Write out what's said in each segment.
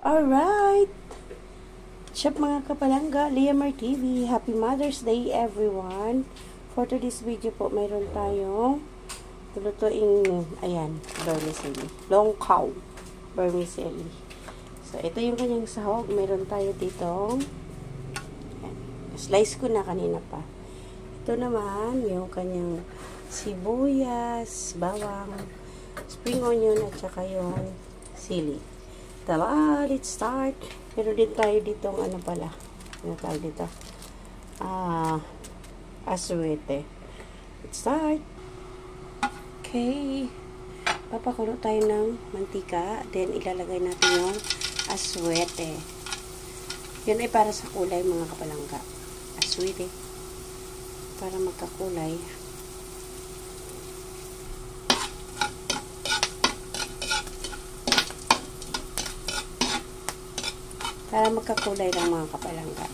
Alright! Shop mga kapalangga, Liamar TV. Happy Mother's Day everyone. For today's video po, mayroon tayong lulutuing, ayan, vermicelli. Long cow vermicelli. So, ito yung kanyang sahog. Mayroon tayo ditong, ayan, slice ko na kanina pa. Ito naman, yung kanyang sibuyas, bawang, spring onion, at saka yung sili. Tara, let's start. Pero din tayo ditong ano pala. Ano tayo dito? Aswete. Let's start. Okay. Papakulo tayo ng mantika. Then, ilalagay natin yung aswete. Yun ay para sa kulay, mga kapalangga. Aswete. Para magkakulay. Para magkakulay lang mga kapalangga.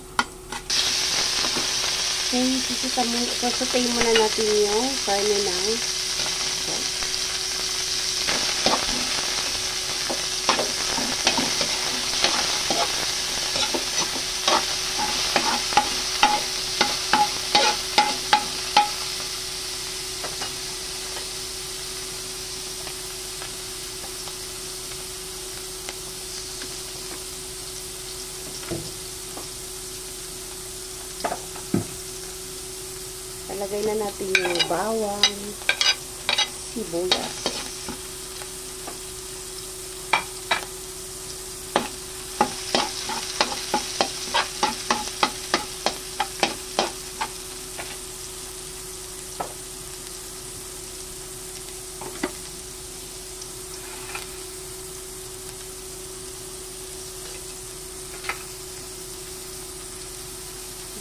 Okay, sasutay muna natin yung karne ng pork. Lagay na natin yung bawang, sibuyas.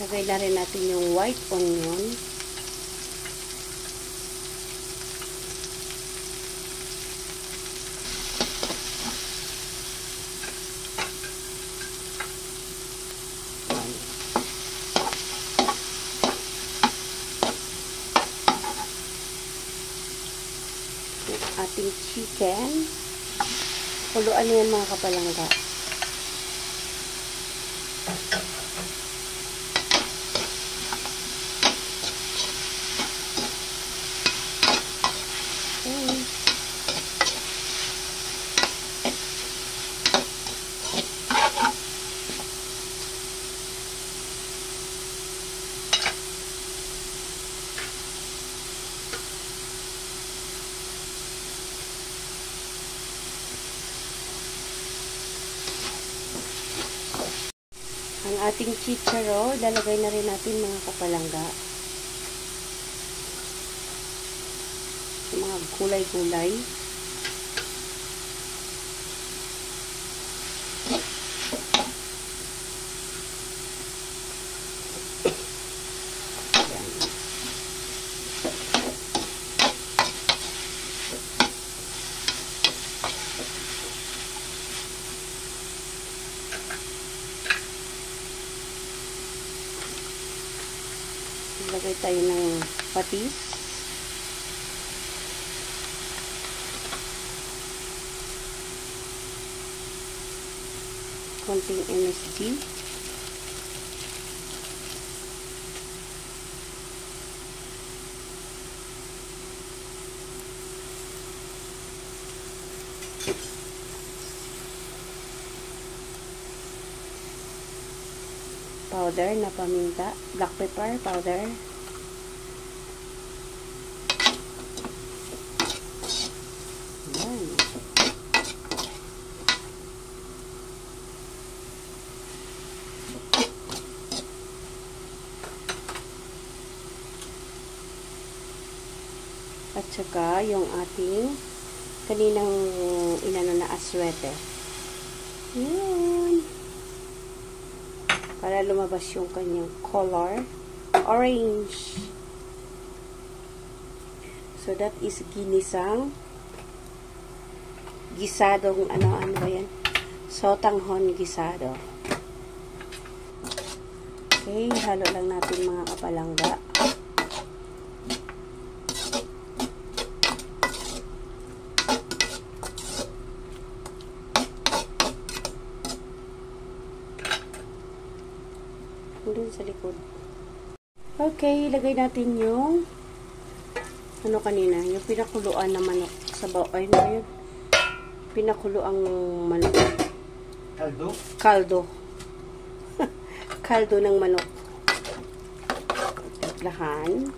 Lagay na rin natin yung white onion. Ating chicken. Kuluan yan mga kapalangga. Okay. Ang ating chicharo, lalagay na rin natin mga kapalangga. Mga kulay-kulay. Lagay tayo ng patis. Konting MSG. Powder na paminta, black pepper powder. Ayan. At saka yung ating kaninang inano na aswete. Ayan. Para lumabas yung kanyang color. Orange. So, that is gisadong, ano ba yan? Sotanghon gisado. Okay, halo lang natin mga kapalangga. natin sa likod. Okay, ilagay natin yung ano kanina, yung pinakuluan na manok sa ay na yun. Pinakuluang manok. Kaldo? Kaldo. Kaldo ng manok. Timplahan.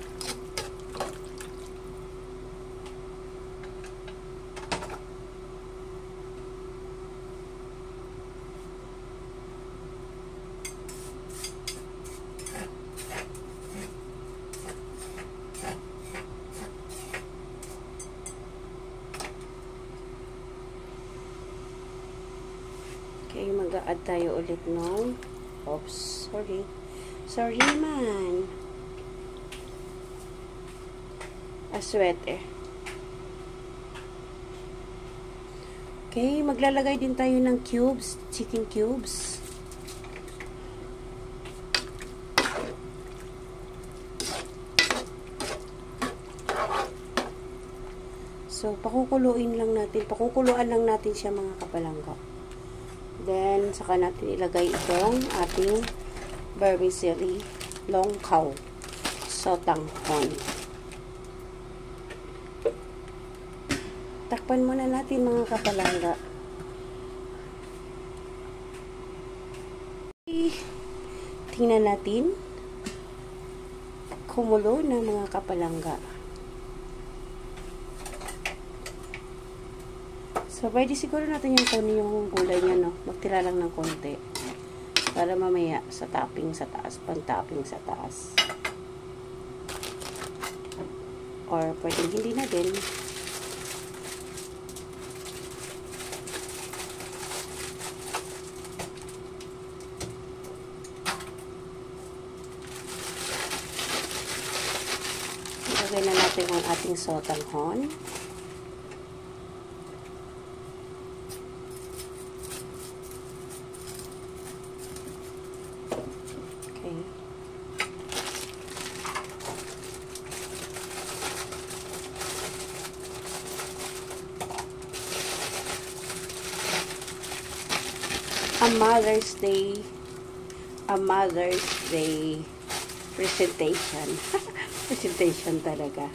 Okay, mag-a-add tayo ulit ng oops, sorry man, aswete. Okay, maglalagay din tayo ng cubes, chicken cubes. So, pakukuluan lang natin siya mga kapalangga. Then, saka natin ilagay itong ating vermicelli longkaw sotanghon. Takpan muna natin mga kapalangga. Tingnan natin. Kumulo na mga kapalangga. So, pwede siguro natin yung kunin yung gulay niya, no? Magtira lang ng konti. Para mamaya sa topping sa taas, pang-topping sa taas. Or pwede hindi na din. Ilagay na natin ang ating sotanghon. A Mother's Day presentation. Presentation talaga.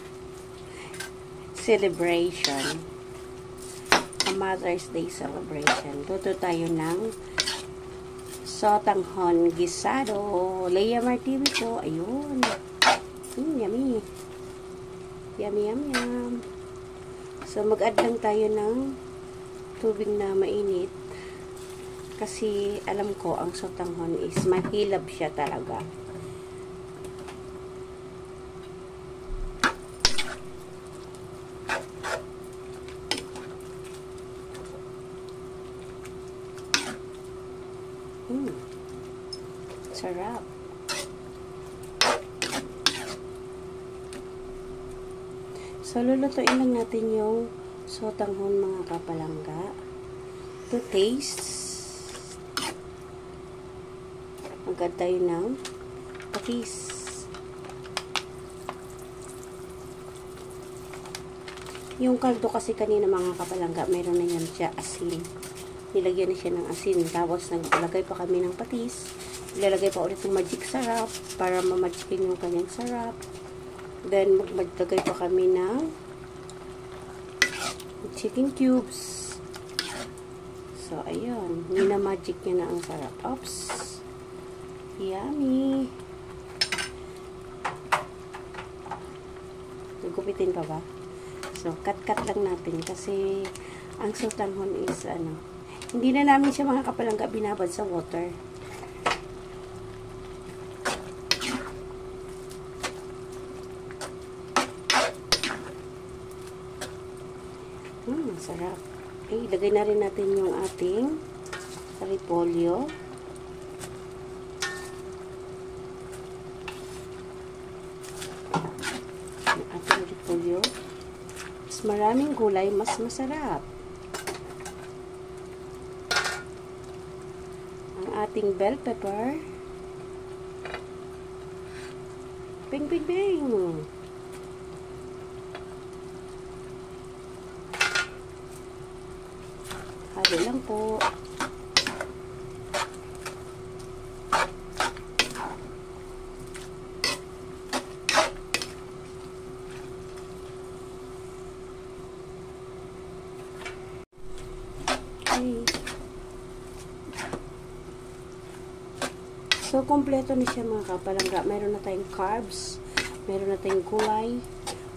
Celebration. A Mother's Day celebration. Luto tayo ng sotanghon gisado. Leia Martini po. Ayun. Yummy. Yum. So, mag-add lang tayo ng tubig na mainit. Kasi, alam ko, ang sotanghon is mahilab siya talaga. Sarap. So, lulutuin lang natin yung sotanghon mga kapalangga. To taste. Mag-add tayo ng patis. Yung kaldo kasi kanina mga kapalangga, meron na yan siya asin. Nilagyan na siya ng asin. Tapos naglagay pa kami ng patis. Ilalagay pa ulit yung magic sarap para mamagikin yung kanyang sarap. Then maglagay pa kami ng chicken cubes. So ayun, minamagic niya na ang sarap. Oops. Yummy. Gupitin pa ba? So, cut lang natin kasi ang sotanghon is hindi na namin siya mga kapalangga binabad sa water. Sarap. Okay, ilagay na rin natin yung ating repolyo. Mas maraming gulay, mas masarap. Ang ating bell pepper. Bing, bing, bing. Halo lang po. Okay. So, kompleto na siya mga kapalangga. Meron na tayong carbs, meron na tayong gulay,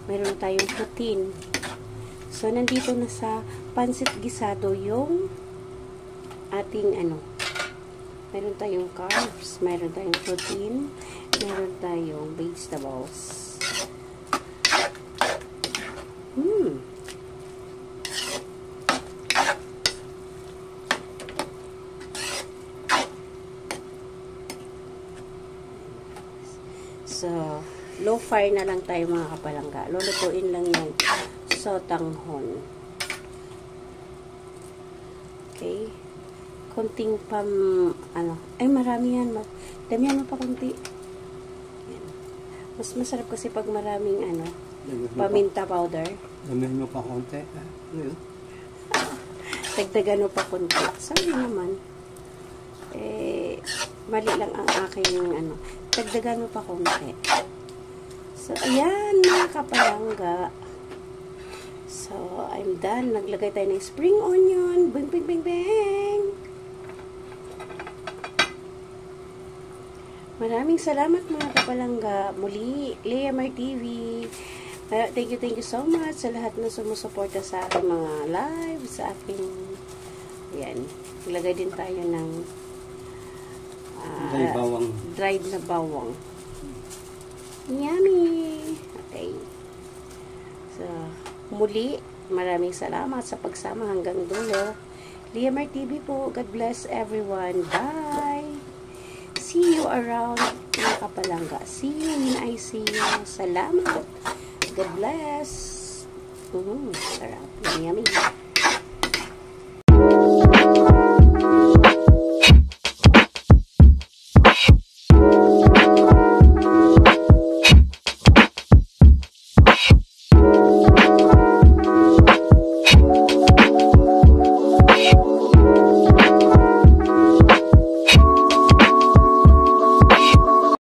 meron na tayong protein. So, nandito na sa pansit gisado yung ating meron tayong carbs, meron tayong protein, meron tayong vegetables. So, low fire na lang tayo mga kapalangga. Lulutuin lang yung sotanghon. Okay. Konting marami yan. Damihan mo pa konti. Yan. Mas masarap kasi pag maraming paminta powder. Damihan mo pa konti. Dagdagan mo pa konti. Sorry naman. Mali lang ang aking dagdagan mo pa konti. So, ayan mga kapalangga. So, I'm done. Naglagay tayo ng spring onion. Bing, bing, bing, bing. Maraming salamat mga kapalangga. Muli, Leamar TV. Thank you so much sa lahat na sumusuporta sa aking mga live, sa aking, ayan. Naglagay din tayo ng dried na bawang. Yummy! Okay. So, muli, maraming salamat sa pagsama hanggang dulo. Leamar TV po. God bless everyone. Bye! See you around mga kapalangga. See you when I see you. Salamat. God bless. Sarap. Yummy.